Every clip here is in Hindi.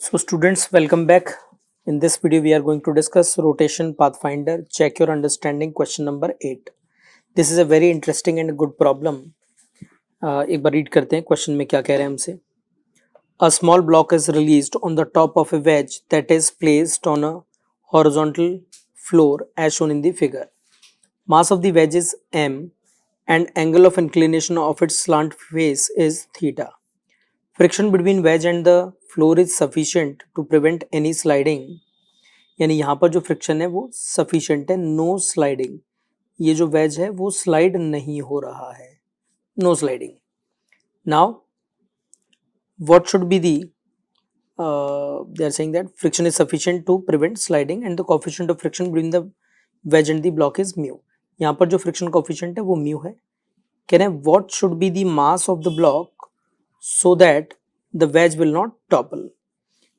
So students, welcome back. In this video, we are going to discuss rotation pathfinder. Check your understanding question number 8. This is a very interesting and good problem. एक बार रीड करते हैं क्वेश्चन में क्या कह रहे हैं हमसे. A small block is released on the top of a wedge that is placed on a horizontal floor as shown in the figure. Mass of the wedge is m and angle of inclination of its slant face is theta. Friction between wedge and the floor is sufficient to prevent any sliding. यानी यहाँ पर जो फ्रिक्शन है वो सफिशिएंट है, नो स्लाइडिंग. ये जो वेज है वो स्लाइड नहीं हो रहा है, no sliding. Now what should be the, they are saying that friction is sufficient to prevent sliding and the coefficient of friction between the wedge and the block is mu. यहाँ पर जो फ्रिक्शन कोएफिशिएंट है वो म्यू है. कह रहे हैं what should be the mass of the block so that the wedge will not topple.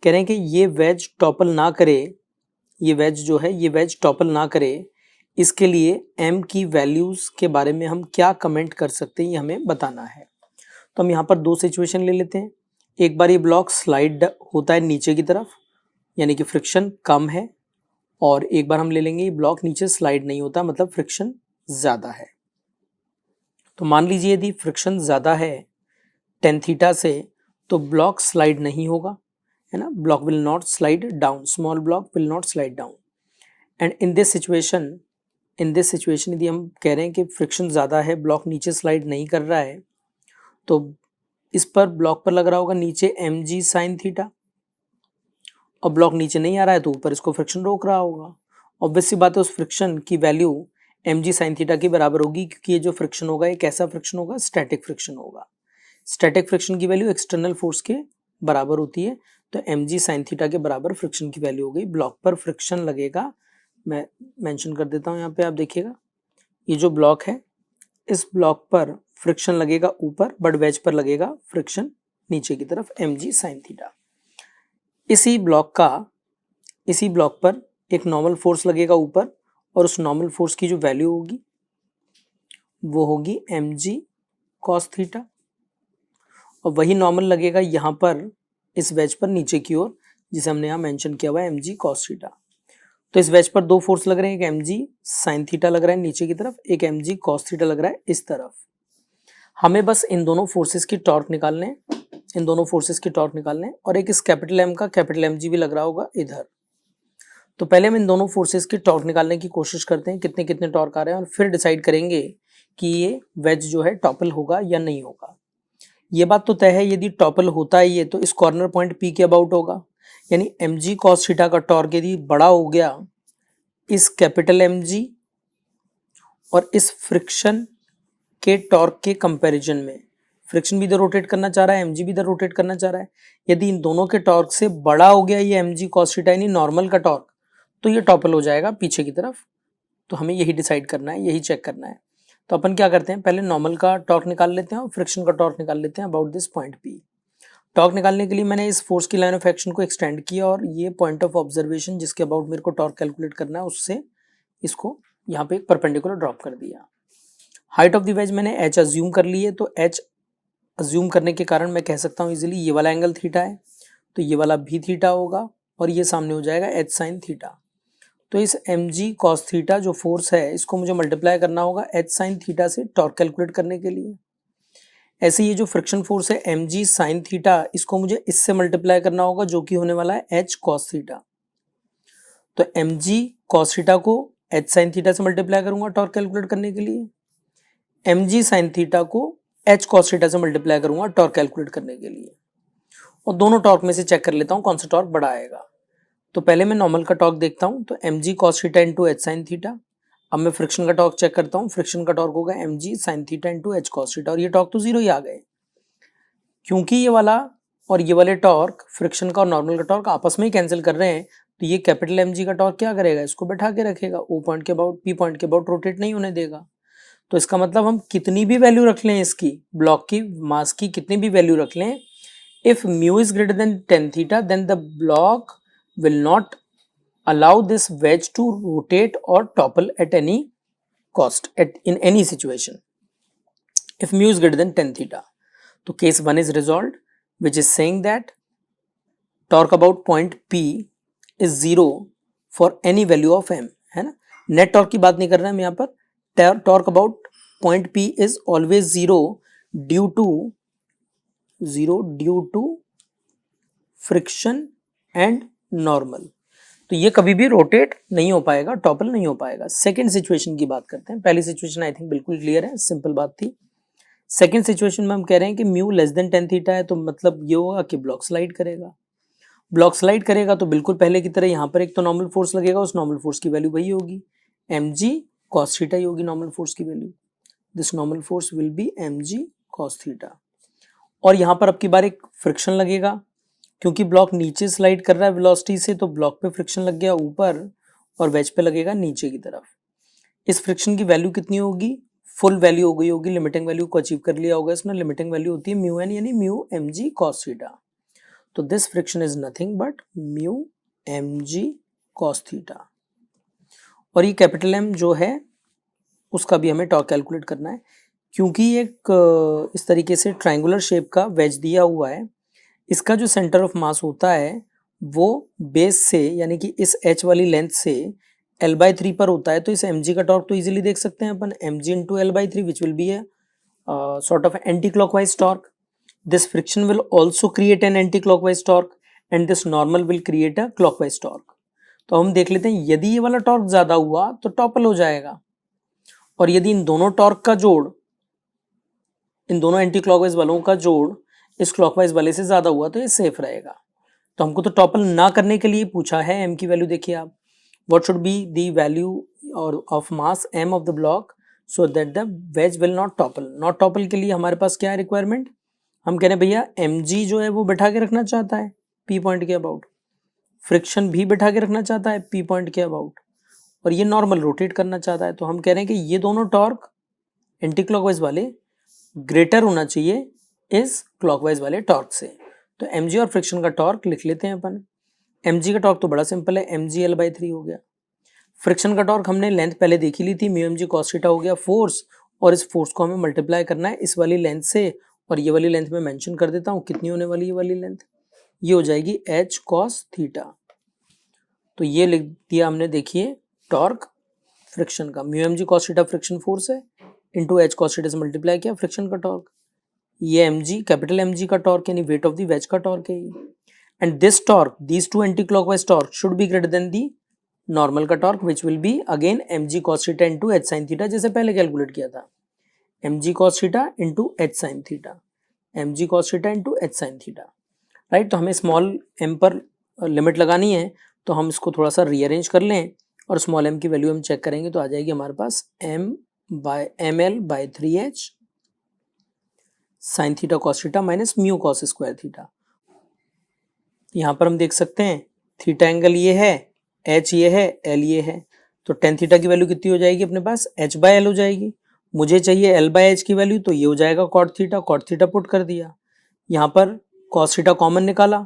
कह रहे हैं कि ये वेज टॉपल ना करे, ये वेज जो है ये वेज टॉपल ना करे, इसके लिए m की वैल्यूज के बारे में हम क्या कमेंट कर सकते हैं ये हमें बताना है. तो हम यहाँ पर दो सिचुएशन ले लेते हैं. एक बार ये ब्लॉक स्लाइड होता है नीचे की तरफ, यानी कि फ्रिक्शन कम है, और एक बार हम ले लेंगे ये ब्लॉक नीचे स्लाइड नहीं होता, मतलब फ्रिक्शन ज़्यादा है. तो मान लीजिए यदि फ्रिक्शन ज़्यादा है टेन थीटा से, तो ब्लॉक स्लाइड नहीं होगा, है ना. Block will not slide down, small block will not slide down. And in this situation यदि हम कह रहे हैं कि फ्रिक्शन ज़्यादा है, ब्लॉक नीचे स्लाइड नहीं कर रहा है, तो इस पर ब्लॉक पर लग रहा होगा नीचे एम जी साइन थीटा, और ब्लॉक नीचे नहीं आ रहा है तो ऊपर इसको फ्रिक्शन रोक रहा होगा. ऑब्वियसली बात है उस फ्रिक्शन की value M G sine theta के बराबर होगी, क्योंकि ये जो फ्रिक्शन होगा ये कैसा फ्रिक्शन होगा, स्टैटिक फ्रिक्शन होगा. स्टैटिक फ्रिक्शन की वैल्यू एक्सटर्नल फोर्स के बराबर होती है, तो एम जी साइन थीटा के बराबर फ्रिक्शन की वैल्यू हो गई. ब्लॉक पर फ्रिक्शन लगेगा, मैं मेंशन कर देता हूँ यहाँ पे, आप देखिएगा ये जो ब्लॉक है इस ब्लॉक पर फ्रिक्शन लगेगा ऊपर, बट वेज पर लगेगा फ्रिक्शन नीचे की तरफ, एम जी साइन थीटा. इसी ब्लॉक पर एक नॉर्मल फोर्स लगेगा ऊपर, और उस नॉर्मल फोर्स की जो वैल्यू होगी वो होगी एम जी कॉस थीटा, और वही नॉर्मल लगेगा यहाँ पर इस वेज पर नीचे की ओर, जिसे हमने यहाँ मेंशन किया हुआ है एम जी कॉस थीटा. तो इस वेज पर दो फोर्स लग रहे हैं, एक एम जी साइन थीटा लग रहा है नीचे की तरफ, एक एम जी कॉस थीटा लग रहा है इस तरफ. हमें बस इन दोनों फोर्सेस की टॉर्क निकालने और एक इस कैपिटल एम का कैपिटल एम जी भी लग रहा होगा इधर. तो पहले हम इन दोनों फोर्सेस की टॉर्क निकालने की कोशिश करते हैं, कितने कितने टॉर्क आ रहे हैं, और फिर डिसाइड करेंगे कि ये वेज जो है टॉपल होगा या नहीं होगा. ये बात तो तय है, यदि टॉपल होता है ये, तो इस कॉर्नर पॉइंट पी के अबाउट होगा, यानी एम जी कॉस थीटा का टॉर्क यदि बड़ा हो गया इस कैपिटल एम जी और इस फ्रिक्शन के टॉर्क के कंपैरिजन में, फ्रिक्शन भी इधर रोटेट करना चाह रहा है, एम जी भी इधर रोटेट करना चाह रहा है, यदि इन दोनों के टॉर्क से बड़ा हो गया ये एम जी कॉस थीटा यानी नॉर्मल का टॉर्क, तो ये टॉपल हो जाएगा पीछे की तरफ. तो हमें यही डिसाइड करना है, यही चेक करना है. तो अपन क्या करते हैं, पहले नॉर्मल का टॉर्क निकाल लेते हैं और फ्रिक्शन का टॉर्क निकाल लेते हैं about this point P. Torque निकालने के लिए मैंने इस फोर्स की लाइन ऑफ एक्शन को एक्सटेंड किया, और ये पॉइंट ऑफ ऑब्जर्वेशन जिसके अबाउट मेरे को टॉर्क कैलकुलेट करना है, उससे इसको यहाँ पे एक परपेंडिकुलर ड्रॉप कर दिया. हाइट ऑफ द वेज मैंने एच अज्यूम कर ली है, तो एच अज्यूम करने के कारण मैं कह सकता हूँ इजीली ये वाला एंगल थीटा है, तो ये वाला भी थीटा होगा, और ये सामने हो जाएगा एच साइन थीटा. तो इस एम जी कॉस थीटा जो फोर्स है इसको मुझे मल्टीप्लाई करना होगा एच साइन थीटा से टॉर्क कैलकुलेट करने के लिए. ऐसे ये जो फ्रिक्शन फोर्स है एम जी साइन थीटा, इसको मुझे इससे मल्टीप्लाई करना होगा जो कि होने वाला है एच कॉस थीटा. तो एम जी कॉस थीटा को एच साइन थीटा से मल्टीप्लाई करूंगा टॉर्क कैलकुलेट करने के लिए, एम जी साइन थीटा को एच कॉस थीटा से मल्टीप्लाई करूंगा टॉर्क कैलकुलेट करने के लिए, और दोनों टॉर्क में से चेक कर लेता हूँ कौन सा टॉर्क बड़ा आएगा. तो पहले मैं नॉर्मल का टॉर्क देखता हूँ, तो M G cos theta into H sine theta. अब मैं फ्रिक्शन का टॉर्क चेक करता हूँ, फ्रिक्शन का टॉर्क होगा M G sine theta into H cos theta, और ये टॉर्क तो जीरो ही आ गए, क्योंकि ये वाला और ये वाले टॉर्क, फ्रिक्शन का और नॉर्मल का टॉर्क आपस में ही कैंसिल कर रहे हैं. तो ये कैपिटल एम जी का टॉर्क क्या करेगा, इसको बैठा के रखेगा, ओ पॉइंट के अबाउट पी पॉइंट के अबाउट रोटेट नहीं होने देगा. तो इसका मतलब हम कितनी भी वैल्यू रख लें, इसकी ब्लॉक की मास की कितनी भी वैल्यू रख लें, if mu is greater than tan theta then the block will not allow this wedge to rotate or topple at any cost in any situation if mu is greater than 10 theta. So case 1 is resolved, which is saying that torque about point P is 0 for any value of m, है ना। नेट टॉर्क की बात नहीं कर रहे हैं हम यहाँ पर। Torque about point P is always 0 due to friction and normal. तो ये कभी भी रोटेट नहीं हो पाएगा, टॉपल नहीं हो पाएगा। सेकेंड सिचुएशन की बात करते हैं। पहली सिचुएशन आई थिंक बिल्कुल क्लियर है, सिंपल बात थी। सेकेंड सिचुएशन में हम कह रहे हैं कि mu less than tan theta है, तो मतलब ये होगा कि ब्लॉक स्लाइड करेगा। ब्लॉक स्लाइड करेगा तो बिल्कुल पहले की तरह यहाँ पर एक तो नॉर्मल फोर्स लगेगा, उस नॉर्मल फोर्स की वैल्यू वही होगी, mg cos थीटा ही होगी नॉर्मल फोर्स की value. This normal force will be mg cos theta. और यहाँ पर अब की बार एक फ्रिक्शन लगेगा, क्योंकि ब्लॉक नीचे स्लाइड कर रहा है वेलोसिटी से, तो ब्लॉक पे फ्रिक्शन लग गया ऊपर और वेज पे लगेगा नीचे की तरफ। इस फ्रिक्शन की वैल्यू कितनी होगी, फुल वैल्यू हो गई होगी, लिमिटिंग वैल्यू को अचीव कर लिया होगा इसने। लिमिटिंग वैल्यू होती है म्यू एन यानी म्यू mg cos थीटा। तो this friction is nothing but mu mg cos theta. और ये कैपिटल M जो है उसका भी हमें टॉर्क कैलकुलेट करना है, क्योंकि एक इस तरीके से ट्रायंगुलर शेप का वेज दिया हुआ है। इसका जो सेंटर ऑफ मास होता है वो बेस से यानी कि इस h वाली लेंथ से l/3 पर होता है। तो इस mg का टॉर्क तो इजीली देख सकते हैं अपन, mg into l/3 which will B A sort of anti-clockwise torque. This friction will also create an anti-clockwise torque and this normal will create a clockwise torque. तो हम देख लेते हैं, यदि ये वाला टॉर्क ज्यादा हुआ तो टॉपल हो जाएगा, और यदि इन दोनों टॉर्क का जोड़, इन दोनों एंटी क्लॉकवाइज वालों का जोड़ इस क्लॉकवाइज वाले से ज्यादा हुआ तो ये सेफ रहेगा। तो हमको तो टॉपल ना करने के लिए पूछा है। m की वैल्यू देखिए आप, what should be the value और of mass m of the block so that the wedge will not topple. Not topple के लिए हमारे पास क्या है रिक्वायरमेंट, हम कह रहे हैं भैया mg जो है वो बैठा के रखना चाहता है p पॉइंट के अबाउट, फ्रिक्शन भी बैठा के रखना चाहता है p पॉइंट के अबाउट, और ये नॉर्मल रोटेट करना चाहता है। तो हम कह रहे हैं कि ये दोनों टॉर्क एंटी क्लॉकवाइज वाले ग्रेटर होना चाहिए इस क्लॉकवाइज वाले टॉर्क से। तो mg और फ्रिक्शन का टॉर्क लिख लेते हैं अपन। mg का टॉर्क तो बड़ा सिंपल है, mg l/3 हो गया। फ्रिक्शन का टॉर्क हमने लेंथ पहले देखी ली थी, म्यू mg cos थीटा हो गया फोर्स, और इस फोर्स को हमें मल्टीप्लाई करना है इस वाली लेंथ से, और ये वाली लेंथ में मेंशन कर देता हूँ कितनी होने वाली ये वाली लेंथ, ये हो जाएगी h cos थीटा। तो ये लिख दिया हमने, देखिए टॉर्क फ्रिक्शन का, mu mg cos theta friction force है, इंटू h cos थीटा से मल्टीप्लाई किया फ्रिक्शन का टॉर्क, ये mg कैपिटल mg का टॉर्क यानी वेट ऑफ द वेज का टॉर्क है ये। And this torque, these two anti clockwise torque should be greater than the normal का torque which will be again mg cos theta into h sin theta, जैसे पहले कैलकुलेट किया था, mg cos theta into h sin theta, mg cos theta into h sin theta, right. तो हमें स्मॉल m पर लिमिट लगानी है, तो हम इसको थोड़ा सा रीअरेंज कर लें और स्मॉल m की वैल्यू हम चेक करेंगे, तो आ जाएगी हमारे पास ml/3h sine theta cos theta minus mu cos square theta. यहाँ पर हम देख सकते हैं थीटा एंगल ये है, h ये है, l ये है, तो टेन थीटा की वैल्यू कितनी हो जाएगी अपने पास, h/l हो जाएगी। मुझे चाहिए l/h की वैल्यू, तो ये हो जाएगा कॉट थीटा पुट कर दिया, यहाँ पर कॉस थीटा कॉमन निकाला,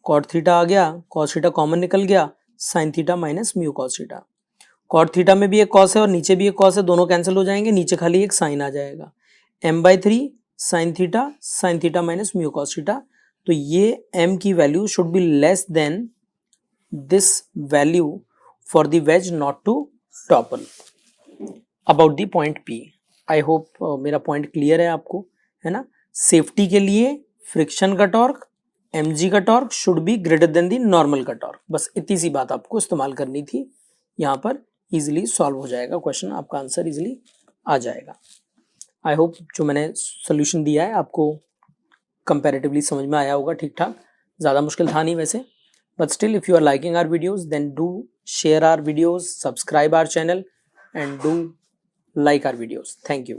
कॉट थीटा आ गया, कॉस थीटा कॉमन निकल गया, sine theta minus mu cos theta. Cot theta में भी एक कॉस है और नीचे भी एक कॉस है, दोनों कैंसिल हो जाएंगे, नीचे खाली एक साइन आ जाएगा, m/3 sine theta minus mu cos theta. तो ये m की वैल्यू should be less than this value for the wedge not to topple about the point P। I hope मेरा पॉइंट क्लियर है आपको, है ना। सेफ्टी के लिए फ्रिक्शन का टॉर्क, mg का torque should be greater than the normal का टॉर्क, बस इतनी सी बात आपको इस्तेमाल करनी थी। यहाँ पर इजीली सॉल्व हो जाएगा क्वेश्चन, आपका आंसर इजीली आ जाएगा। आई होप जो मैंने सोल्यूशन दिया है आपको कंपैरेटिवली समझ में आया होगा ठीक ठाक, ज़्यादा मुश्किल था नहीं वैसे, but still if you are liking our videos then do share our videos, subscribe our channel and do like our videos. Thank you.